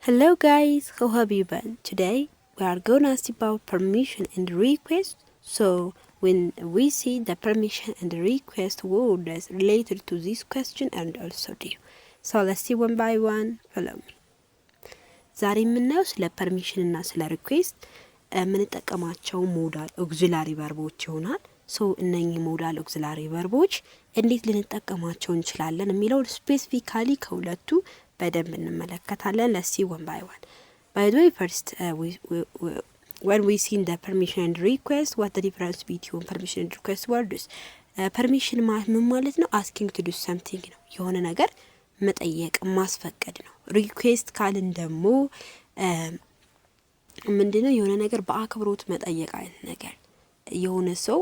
Hello guys, how have you been? Today we are going to see about permission and request. So when we see the permission and request words related to this question and also to you. So let's see one by one. Follow me. ዛሬ የምናየው ስለ ፐርሚሽን እና ስለ ሪኩዌስት የምንጠቀማቸው ሞዳል ኦክሲላሪ ቨርቦች ይሆናል። ሶ እነኚህ ሞዳል ኦክሲላሪ ቨርቦች እንዴት ልንጠቀማቸው እንችላለን የሚለው ስፔሲፊካሊ ከሁለቱ በደንብ እንመለከታለን። let's see one by one. By the way, first when we see the permission and request, what the difference between permission and request words? permission ምን ማለት ነው? asking to do something ነው፣ የሆነ ነገር መጠየቅ ማስፈቀድ ነው። ሪኩዌስት ካልን ደግሞ ምንድነው? የሆነ ነገር በአክብሮት መጠየቅ አይነት ነገር፣ የሆነ ሰው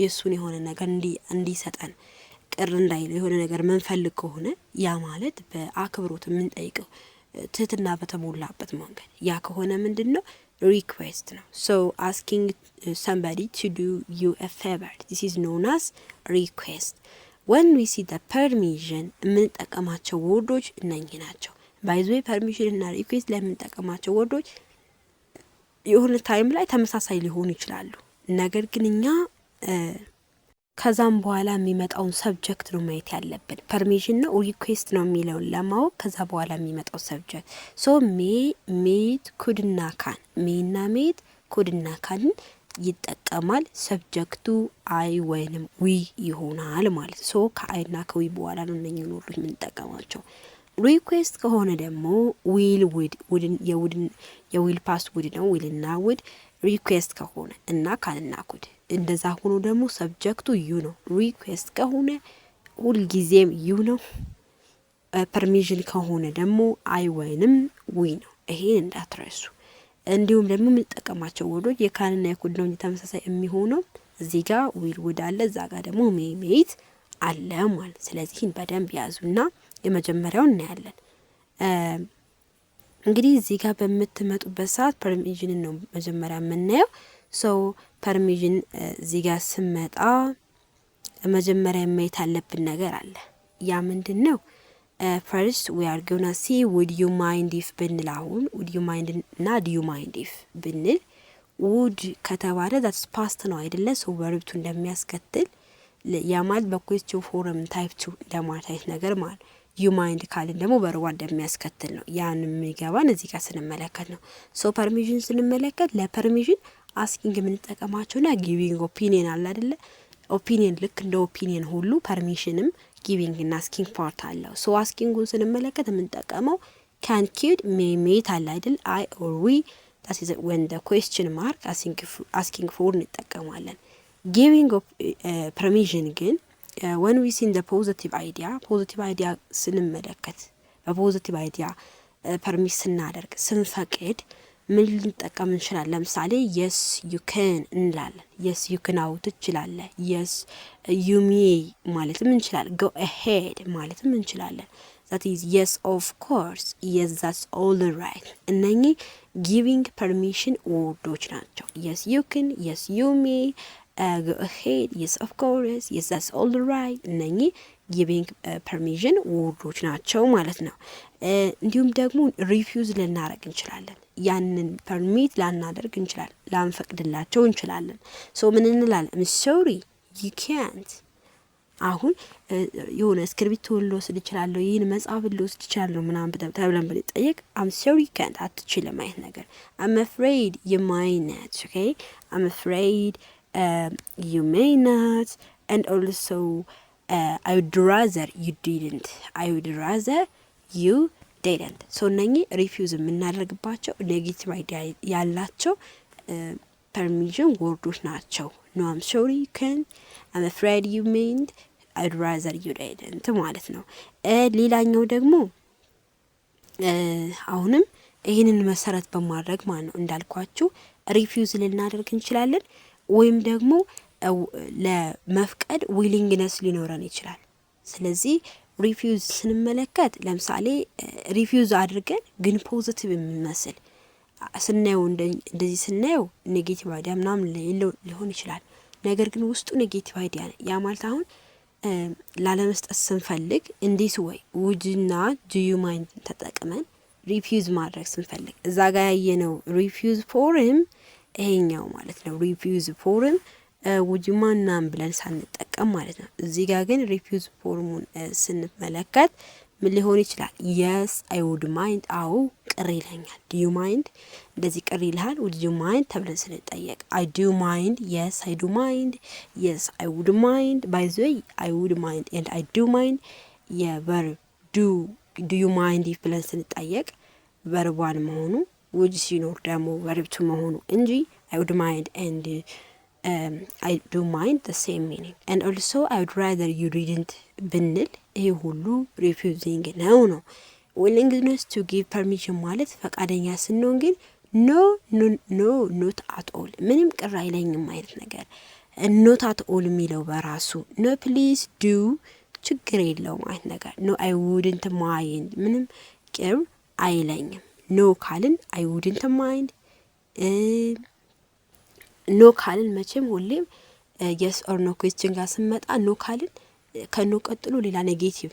የሱን የሆነ ነገር እንዲሰጠን ቅር እንዳይለው የሆነ ነገር መንፈልግ ከሆነ ያ ማለት በአክብሮት የምንጠይቀው ትህትና በተሞላበት መንገድ ያ ከሆነ ምንድነው? ሪኩዌስት ነው። so asking somebody to do you a favor, this is known as request. when we see the permission የምንጠቀማቸው ወርዶች እነኚህ ናቸው። by the way permission እና request ላይ የምንጠቀማቸው ወርዶች የሆነ ታይም ላይ ተመሳሳይ ሊሆኑ ይችላሉ። ነገር ግን እኛ ከዛም በኋላ የሚመጣውን ሰብጀክት ነው ማየት ያለብን። ፐርሚሽን ነው ሪኩዌስት ነው የሚለውን ለማወቅ ከዛ በኋላ የሚመጣው ሰብጀክት ሶ ሜት ኩድና ካን ሜና ሜት ኩድና ካን ይጠቀማል። ሰብጀክቱ አይ ወይንም ዊ ይሆናል ማለት ሶ ከአይና ከዊ በኋላ ነው እነኚህን ወርዶች የምንጠቀማቸው። ሪኩዌስት ከሆነ ደግሞ ዊል የዊል ፓስት ውድ ነው። ዊልና ውድ ሪኩዌስት ከሆነ እና ካንና ኩድ እንደዛ ሆኖ ደግሞ ሰብጀክቱ ዩ ነው። ሪኩዌስት ከሆነ ሁል ጊዜም ዩ ነው። ፐርሚሽን ከሆነ ደግሞ አይ ወይንም ዊ ነው። ይሄን እንዳትረሱ። እንዲሁም ደግሞ የምንጠቀማቸው ወርዶች የካንና የኩድ ነው ተመሳሳይ የሚሆነው። እዚህ ጋር ዊል ውድ አለ፣ እዛ ጋር ደግሞ ሜት አለ ማለት። ስለዚህ ይህን በደንብ ያዙና የመጀመሪያውን እናያለን። እንግዲህ እዚህ ጋር በምትመጡበት ሰዓት ፐርሚሽን ነው መጀመሪያ የምናየው። ሶ ፐርሚሽን እዚህ ጋር ስመጣ መጀመሪያ ማየት ያለብን ነገር አለ። ያ ምንድነው? first we are going to see would you mind if ብንል፣ አሁን would you mind እና do you mind if ብንል would ከተባለ that's past ነው አይደለ? ሶ verb እንደሚያስከትል ያ ማለት በኩዌስችን ፎርም ታይፕ 2 ለማለት አይነት ነገር ማለት you mind ካልን ደግሞ verb እንደሚያስከትል ነው። ያን የሚገባን እዚህ ጋር ስንመለከት ነው። ሶ ፐርሚሽን ስንመለከት ለፐርሚሽን አስኪንግ የምንጠቀማቸውና ጊቪንግ ኦፒኒየን አለ አይደለ? ኦፒኒየን ልክ እንደ ኦፒኒየን ሁሉ ፐርሚሽንም ጊቪንግ እና አስኪንግ ፓርት አለው። ሶ አስኪንጉን ስንመለከት የምንጠቀመው ካን ኪድ ሜት አለ አይደል? አይ ኦር ዊ that is when the question mark asking for እንጠቀማለን። ጊቪንግ permission ግን when we see the positive idea ስንመለከት በፖዚቲቭ አይዲያ ፐርሚት ስናደርግ ስንፈቅድ ምን ልንጠቀም እንችላለን? ለምሳሌ yes you can እንላለን። yes you can አው ትችላለህ። yes you may ማለትም እንችላለን። go ahead ማለትም እንችላለን። that is yes of course, yes that's all right። እነኚህ giving permission ወርዶች ናቸው። yes you can, yes you may, go ahead, yes of course, yes that's all right። እነኚህ ጊቪንግ ፐርሚሽን ወርዶች ናቸው ማለት ነው። እንዲሁም ደግሞ ሪፊውዝ ልናደርግ እንችላለን። ያንን ፐርሚት ላናደርግ እንችላለን፣ ላንፈቅድላቸው እንችላለን። ሶ ምን እንላለን? I'm sorry you can't። አሁን የሆነ እስክሪብቶ ልወስድ እችላለሁ፣ ይህን መጽሐፍ ልወስድ እችላለሁ ምናምን ተብለን ብንጠየቅ I'm sorry you can't አትችልም አይነት ነገር። I'm afraid you might not, okay? I'm afraid you may not, and also I would rather you didn't, I would rather you didn't። ሶ እነኚህ ሪፊውዝ የምናደርግባቸው ኔጌቲቭ አይዲያ ያላቸው ፐርሚሽን ወርዶች ናቸው። no I'm sorry you can, I'm afraid you meant, I'd rather you didn't ማለት ነው። ሌላኛው ደግሞ አሁንም ይህንን መሰረት በማድረግ ማለት ነው እንዳልኳችሁ ሪፊውዝ ልናደርግ እንችላለን፣ ወይም ደግሞ ለመፍቀድ ዊሊንግነስ ሊኖረን ይችላል። ስለዚህ ሪፊውዝ ስንመለከት ለምሳሌ ሪፊውዝ አድርገን ግን ፖዚቲቭ የሚመስል ስናየው እንደዚህ ስናየው ኔጌቲቭ አይዲያ ምናምን ሊሆን ይችላል። ነገር ግን ውስጡ ኔጌቲቭ አይዲያ ነው። ያ ማለት አሁን ላለመስጠት ስንፈልግ እንዲስ ወይ ውድና ዱዩ ማይንድ ተጠቅመን ሪፊውዝ ማድረግ ስንፈልግ እዛ ጋር ያየነው ሪፊውዝ ፎርም ይሄኛው ማለት ነው። ሪፊውዝ ፎርም ውጅማናም ብለን ሳንጠቀም ማለት ነው። እዚህ ጋር ግን ሪፊውዝ ፎርሙን ስንመለከት ምን ሊሆን ይችላል? የስ አይ ውድ ማይንድ፣ አዎ ቅር ይለኛል። ዱ ዩ ማይንድ፣ እንደዚህ ቅር ይልሃል? ውድ ዩ ማይንድ ተብለን ስንጠየቅ አይ ዱ ማይንድ፣ የስ አይ ዱ ማይንድ፣ የስ አይ ውድ ማይንድ። ባይ ዘ ወይ አይ ውድ ማይንድ ኤንድ አይ ዱ ማይንድ የቨርብ ዱ ዩ ማይንድ ብለን ስንጠየቅ ቨርብ ዋን መሆኑ ውድ ሲኖር ደግሞ ቨርብ ቱ መሆኑ እንጂ አይ ውድ ማይንድ ኤንድ I do mind the same meaning and also I would rather you didn't ብንል ይሄ ሁሉ refusing ነው። willingness to give permission ማለት ፈቃደኛ ስንሆን ግን no not at all ምንም ቅር አይለኝም አይነት ነገር not at all የሚለው በራሱ no please do ችግር የለውም አይነት ነገር no I wouldn't mind ምንም ቅር አይለኝም no ካልን I wouldn't mind ኖ ካልን መቼም ሁሌም የስ ኦር ኖ ኩዌስችን ጋር ስንመጣ ኖ ካልን ከኖ ቀጥሎ ሌላ ኔጌቲቭ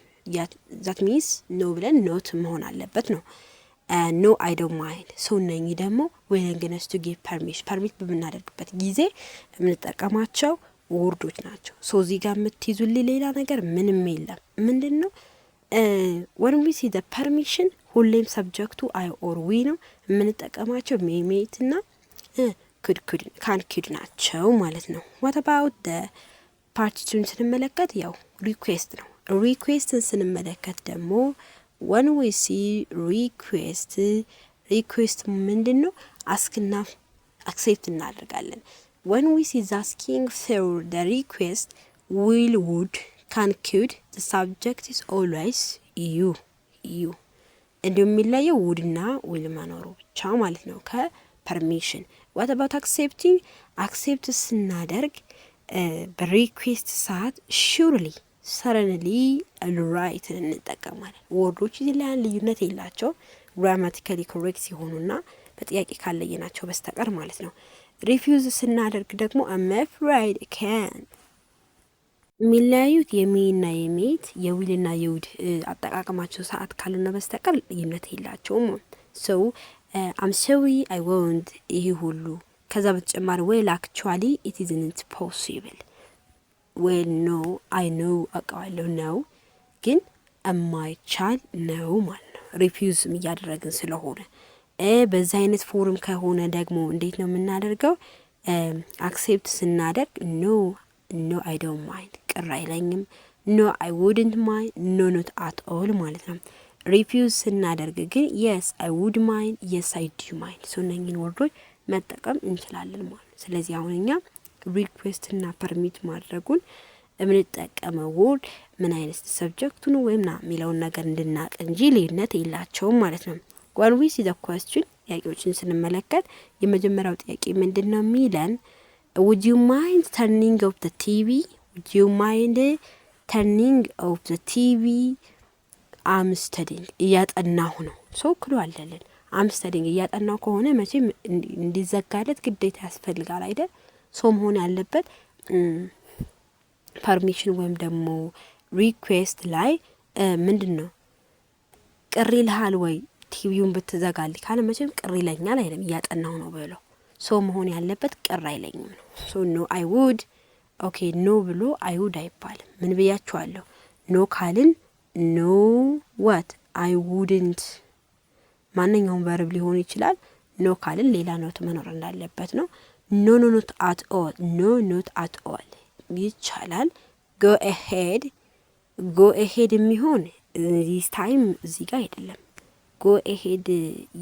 ዛት ሚንስ ኖ ብለን ኖት መሆን አለበት ነው። ኖ አይ ዶንት ማይንድ ሰው ነኝ ደግሞ willingness to give permission ፐርሚት በምናደርግበት ጊዜ የምንጠቀማቸው ወርዶች ናቸው። ሶ እዚህ ጋር የምትይዙልኝ ሌላ ነገር ምንም የለም። ምንድን ነው when we see the permission ሁሌም ሰብጀክቱ አይ ኦር ዊ ነው የምንጠቀማቸው ሜት እና ካን ናቸው ማለት ነው። what about the ፓርቲቱን ስንመለከት ያው ሪኩዌስት ነው። ሪኩዌስትን ስንመለከት ደግሞ when we see ሪኩዌስት ምንድን ነው? አስክና አክሴፕት እናደርጋለን። when we see the asking for the request will would can could the subject is always you እንዲሁም የሚለየው ውድና ዊል መኖሩ ብቻ ማለት ነው ከፐርሚሽን። what about accepting አክሴፕት ስናደርግ በሪኩዌስት ሰዓት surely ሰረንሊ ራይት እንጠቀማለን። ወርዶች ላይ ልዩነት የላቸው ግራማቲካሊ ኮሬክት ሲሆኑና በጥያቄ ካለየናቸው በስተቀር ማለት ነው። ሪፊውዝ ስናደርግ ደግሞ I'm afraid I can't የሚለያዩት የሚና የሜት የዊልና የውድ አጠቃቀማቸው ሰዓት ካልሆነ በስተቀር ልዩነት የላቸውም። so I'm sorry I won't ይሄ ሁሉ ከዛ በተጨማሪ well actually it isn't possible well no I know አውቃለሁ ነው ግን የማይቻል ነው ማለት ነው። ሪፊውዝ እያደረግን ስለሆነ በዛ አይነት ፎርም ከሆነ ደግሞ እንዴት ነው የምናደርገው? አክሴፕት ስናደርግ no I don't mind ቅር አይለኝም no I wouldn't mind no not at all ማለት ነው። ሪፊውዝ ስናደርግ ግን yes I would mind yes I do mind so እነኚህን ወርዶች መጠቀም እንችላለን ማለት ነው። ስለዚህ አሁን እኛ ሪኩዌስት እና ፐርሚት ማድረጉን የምንጠቀመው ወርድ ምን አይነት ሰብጀክቱ ነው ወይም ና የሚለውን ነገር እንድናቅ እንጂ ልዩነት የላቸውም ማለት ነው። when we see the question ጥያቄዎችን ስንመለከት የመጀመሪያው ጥያቄ ምንድነው የሚለን would you mind turning off the TV would you mind turning off the TV I'm studying እያጠናሁ ነው ሶ ክሉ አለልን I'm studying እያጠናሁ ከሆነ መቼም እንዲዘጋለት ግዴታ ያስፈልጋል አይደል? ሶ መሆን ያለበት ፐርሚሽን ወይም ደግሞ ሪኩዌስት ላይ ምንድነው ቅር ይልሃል ወይ ቲቪውን ብትዘጋልኝ ካለ መቼም ቅር ይለኛል አይደለም እያጠናሁ ነው ብሎ ሶ መሆን ያለበት ቅር አይለኝም ነው። ሶ no I would ኦኬ ኖ ብሎ I would አይባልም። ምን ብያችኋለሁ? ኖ ካልን no what I wouldn't ማንኛውም ቨርብ ሊሆን ይችላል። ኖ ካልን ሌላ ኖት መኖር እንዳለበት ነው። no not at all no not at all ይቻላል። go ahead የሚሆን this time እዚህ ጋር አይደለም። go ahead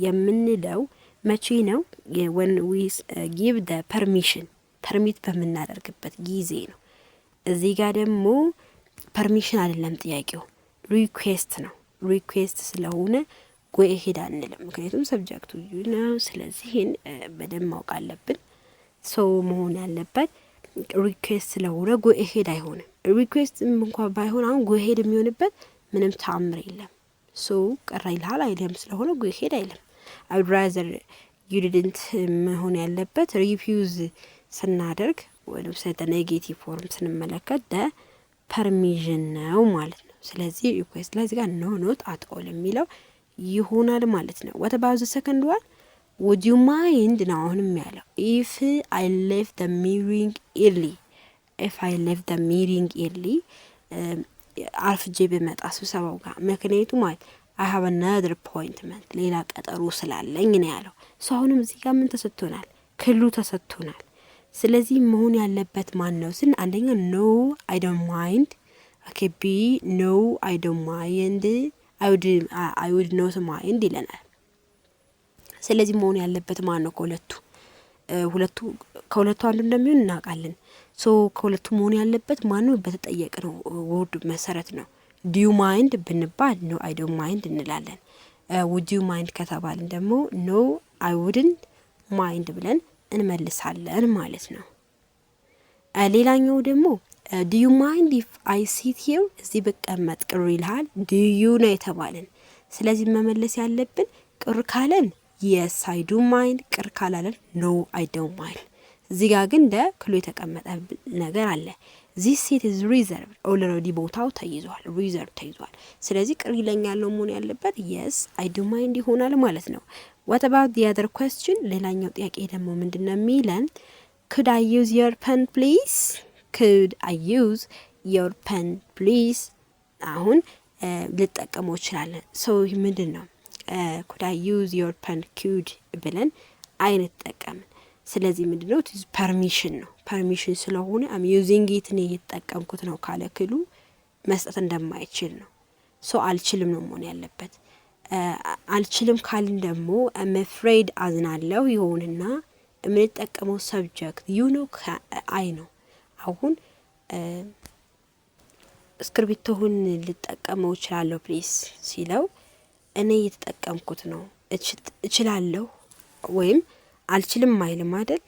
የምንለው መቼ ነው? when we give the permission ፐርሚት በምናደርግበት ጊዜ ነው። እዚህ ጋር ደግሞ ፐርሚሽን አይደለም ጥያቄው ሪኩዌስት ነው። ሪኩዌስት ስለሆነ go ahead አንልም ምክንያቱም ሰብጀክቱ ነው። ስለዚህ በደንብ ማወቅ አለብን። ሶ መሆን ያለበት ሪኩዌስት ስለሆነ go ahead አይሆንም። ሪኩዌስት እንኳን ባይሆን አሁን go ahead የሚሆንበት ምንም ተአምር የለም። ሶ ቅር ይልሃል አይደለም ስለሆነ go ahead አይልም። I would rather you didn't መሆን ያለበት ሪፊውዝ ስናደርግ ለምሳሌ ኔጌቲቭ ፎርም ስንመለከት ደ ፐርሚሽን ነው ማለት ነው። ስለዚህ ሪኩዌስት ላይ እዚህ ጋር ኖ ኖት አት ኦል የሚለው ይሆናል ማለት ነው። what about the second one would you mind ነው አሁንም ያለው if I left the meeting early if I left the meeting early አርፍጄ በመጣ ስብሰባው ጋር ምክንያቱ ማለት I have another appointment ሌላ ቀጠሮ ስላለኝ ነው ያለው። ሰው አሁንም እዚህ ጋር ምን ተሰጥቶናል? ክሉ ተሰጥቶናል። ስለዚህ መሆን ያለበት ማን ነው ስን አንደኛ no I don't mind okay b no I don't mind I would not mind ይለናል። ስለዚህ መሆን ያለበት ማን ነው? ከሁለቱ አንዱ እንደሚሆን እናውቃለን። ሶ ከሁለቱ መሆን ያለበት ማን ነው? በተጠየቅነው ወርድ መሰረት ነው። do you mind ብንባል no I don't mind እንላለን። would you mind ከተባልን ደግሞ no I wouldn't mind ብለን እንመልሳለን ማለት ነው። ሌላኛው ደግሞ do you mind if I sit here እዚህ ብቀመጥ ቅር ይልሃል? do you ነው የተባለን። ስለዚህ መመለስ ያለብን ቅር ካለን yes I do mind፣ ቅር ካላለን no I don't mind። እዚህ ጋር ግን እንደ ክሎ የተቀመጠ ነገር አለ። this seat is reserved already ቦታው ተይዟል፣ reserved ተይዟል። ስለዚህ ቅር ይለኛል ነው መሆን ያለበት yes I do mind ይሆናል ማለት ነው። what about the other question ሌላኛው ጥያቄ ደግሞ ምንድነው የሚለን could I use your pen please could I use your pen please አሁን ልጠቀመው ይችላል። so ምንድነው could I use your pen could ብለን አይነት ተጠቀምን። ስለዚህ ምንድነው ፐርሚሽን ነው። ፐርሚሽን ስለሆነ I'm using it ነው እየተጠቀምኩት ነው ካለ ክሉ መስጠት እንደማይችል ነው። ሶ አልችልም ነው መሆን ያለበት። አልችልም ካልን ደግሞ I'm afraid አዝናለሁ ይሆንና የምንጠቀመው ሰብጀክት you ነው አይ ነው። አሁን እስክሪብቶውን ልጠቀመው እችላለሁ ፕሊስ ሲለው እኔ እየተጠቀምኩት ነው እችላለሁ ወይም አልችልም አይልም አይደል?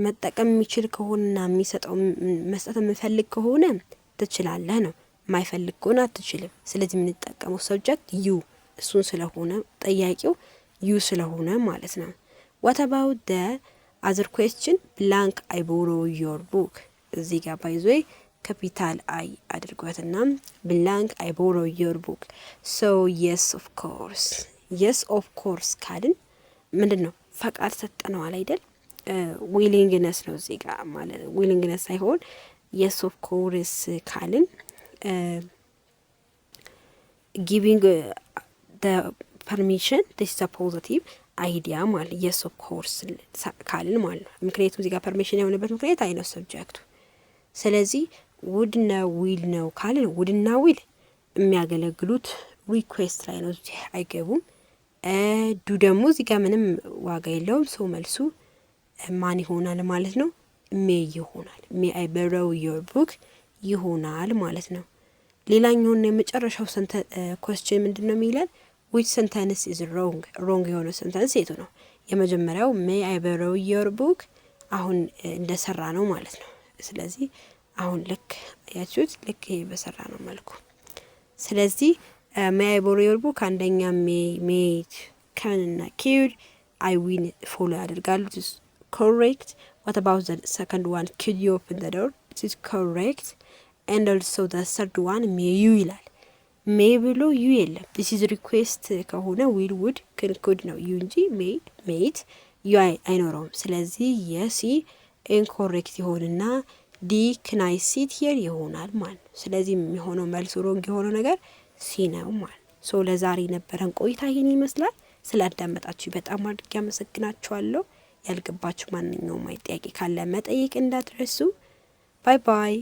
መጠቀም የሚችል ከሆነና የሚሰጠው መስጠት የምፈልግ ከሆነ ትችላለህ ነው። የማይፈልግ ከሆነ አትችልም። ስለዚህ የምንጠቀመው ሰብጀክት ዩ እሱን ስለሆነ ጠያቂው ዩ ስለሆነ ማለት ነው። what about the other question blank I borrow your book እዚህ ጋር ባይዞይ ካፒታል አይ አድርጓትና blank I borrow your book so yes of course ካልን ምንድነው ፈቃድ ሰጠነዋል አይደል? ዊሊንግነስ ነው እዚህ ጋር ማለት ዊሊንግነስ ሳይሆን yes of course ካልን giving the permission this is a positive idea ማለት yes of course ካልን ማለት ነው። ምክንያቱም እዚህ ጋር permission የሆነበት ምክንያት አይ ነው ሰብጀክቱ። ስለዚህ would ነው will ነው ካልን would እና will የሚያገለግሉት ሪኩዌስት ላይ ነው፣ እዚህ አይገቡም። ዱ ደግሞ እዚህ ጋር ምንም ዋጋ የለውም። ሰው መልሱ ማን ይሆናል ማለት ነው? ሜይ ይሆናል። ሜይ አይ ቦሮው ዮር ቡክ ይሆናል ማለት ነው። ሌላኛውና የመጨረሻው question ምንድነው የሚለን? which sentence is wrong የሆነው sentence የቱ ነው? የመጀመሪያው ሜይ አይ ቦሮው ዮር ቡክ አሁን እንደሰራ ነው ማለት ነው። ስለዚህ አሁን ልክ ያችሁት ልክ ይሄ በሰራ ነው መልኩ። ስለዚህ may I borrow your book አንደኛ made can እና could I win follow ያደርጋሉ this is correct what about the second one could you open the door this is correct and also the third one may you ይላል may ብሎ you የለም this is request ከሆነ will would can could ነው you እንጂ made you አይኖረውም ስለዚህ yes incorrect ይሆንና ዲ can I sit here ይሆናል ማለት ነው ስለዚህ የሚሆነው መልሱ wrong የሆነው ነገር ሲ ነው ማለት ሶ ለዛሬ ነበረን ቆይታ ይሄን ይመስላል። ስላዳመጣችሁ በጣም አድርጌ አመሰግናችኋለሁ። ያልገባችሁ ማንኛውም ጥያቄ ካለ መጠየቅ እንዳትረሱ። ባይ ባይ።